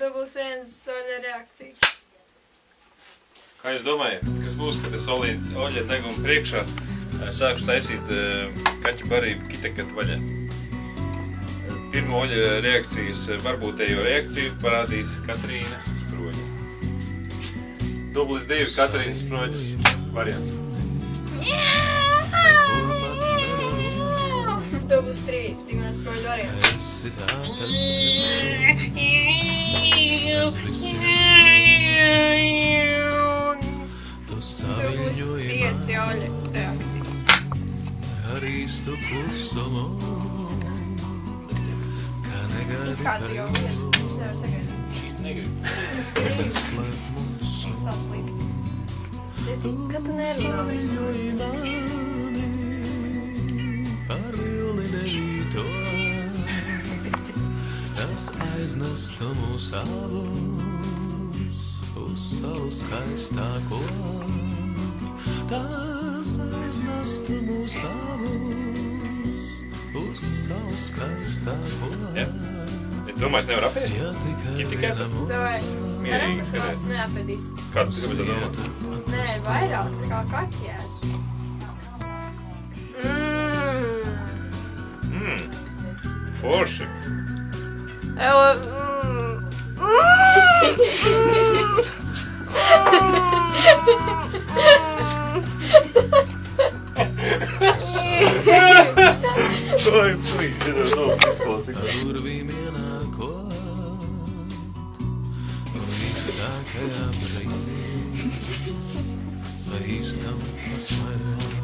Dubls 1 oļa reakcija. Kā jūs domājat, kas būs, kad es oļa degumu priekšā sākšu taisīt kaķu barību kitakatu vaļā? Pirmo oļa reakcijas varbūtējo reakciju parādīs Katrīna Sproģa. Dublis 2 Katrīnas Sproģas variants. Dublis 3 Sigmaras Sproģa variants. Dublis 5 oļa reakcija. Kāda jau ir? Viņš nevar sagaidīt. Šīt negrib. Kad tu nerunā? Tas aiznestu mūs abus uz savu skaistāko. Tas aiznestu mūs abus uz savu skaistāko. Ja? Ja domāju, es nevaru apēst? Kitikētu? Davai. Mierīgi skaties. Neapēdīs. Kādu tu gribas domāt? Nē, vairāk, tā kā kaķēt. Forši. Oi, plīši, Durvīm ienākot un īstākajā brīdī, vai īstam pasmaidot.